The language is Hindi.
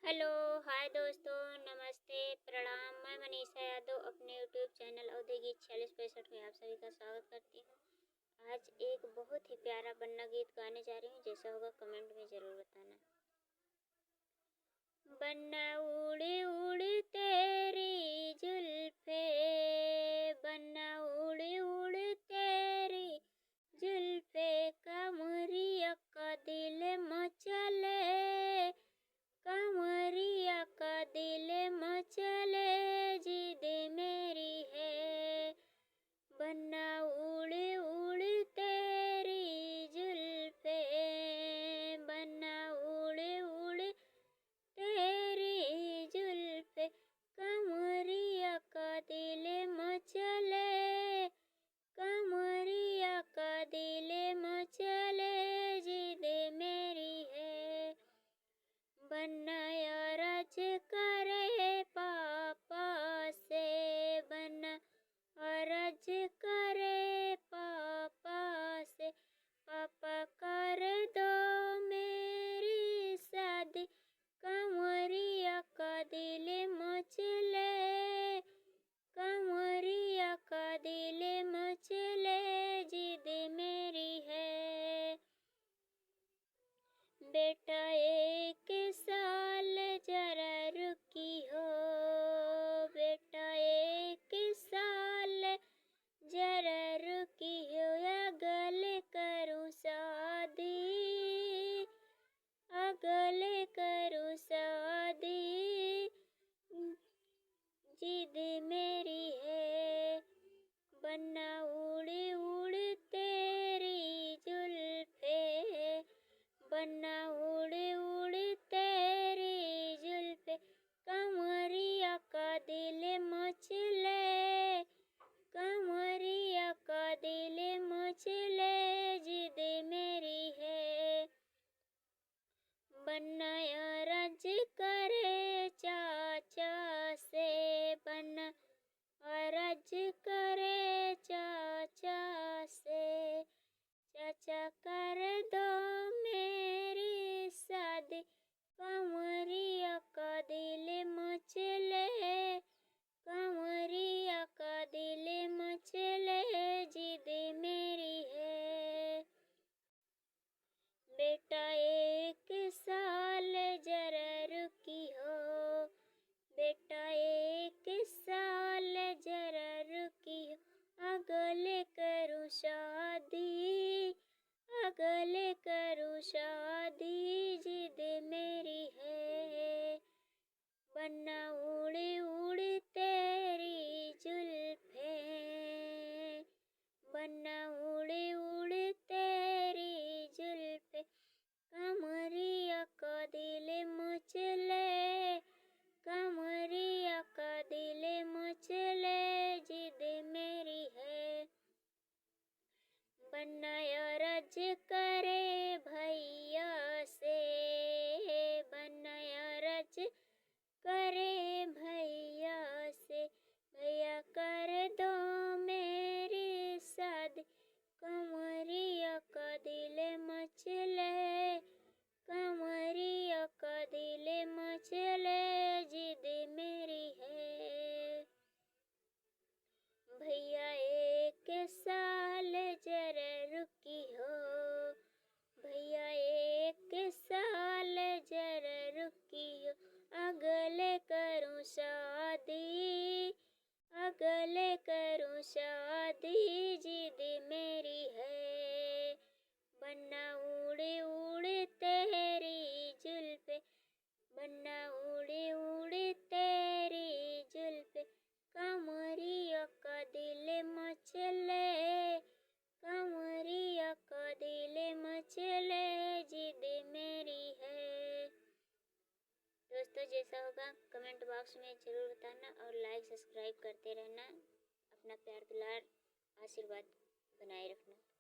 हेलो, हाय दोस्तों, नमस्ते, प्रणाम। मैं मनीषा यादव अपने यूट्यूब चैनल अवधि गीत 4665 में आप सभी का स्वागत करती हूँ। आज एक बहुत ही प्यारा बन्ना गीत गाने जा रही हूँ, जैसा होगा कमेंट में ज़रूर बताना। बन्ना उड़ उड़ तेरी जुल्फे, बन्ना उड़ उड़ तेरी जुल्फे, कमरिया का दिल मचले, कमरिया का दिल मचले, जिद मेरी है। बन्ना उड़ उड़ तेरी जुल्फे, बन्ना उड़ उड़ तेरी जुल्फे, कमरिया का दिल मचले, कमरिया का दिल मचले, जिद मेरी है। बन्ना अरज करे पापा से, बन्ना अरज करे पापा से, पापा कर दो मेरी शादी, कमरिया का दिल मचले, कमरिया का दिल मचले, जिद मेरी है। बेटा एक साल जरा रुकी हो, बेटा एक साल जरा रुकी हो, अगले करूँ शादी, अगले करूँ शादी, जिद मेरी है। बन्ना उड़ उड़ तेरी जुल्फे, बन्ना उड़ उड़ तेरी जुल्फे, कमरिया का दिल मचले, कमरिया का दिल मचले, जिद मेरी है। बन्ना अरज करे चाचा से, बन्ना अरज करे चाचा से, चाचा कर दो मेरी शादी, कमरिया का दिल मचले, कमरिया का दिल मचले, जिद मेरी है। बेटा एक साल जरा रुकी हो, बेटा एक साल जरा रुकी हो, अगले करूँ शादी, अगले करूँ शादी, जिद मेरी है। बन्ना उड़ उड़ तेरी जुल्फे, बन्ना उड़ उड़ तेरी जुल्फे, कमरिया का दिल मचले, कमरिया का दिल मचले, जिद मेरी है। बन्ना अरज करे भैया से, बन्ना अरज करे भैया से, भैया कर दो मेरी शादी, कमरिया का दिल मचले, कमरिया का दिल मचले, जिद मेरी है। भैया एक साल जरा रुकी हो, भैया एक साल जरा रुकी हो, अगले करूँ शादी, अगले करूँ शादी, जिद मेरी है। बन्ना उड़ उड़ तेरी जुल्फे, बन्ना उड़ उड़ तेरी जुल्फे, कमरिया का दिल मचले, कमरिया का दिल मचले, जिद मेरी है। दोस्तों, जैसा होगा कमेंट बॉक्स में ज़रूर बताना और लाइक सब्सक्राइब करते रहना। अपना प्यार दुलार आशीर्वाद बनाए रखना।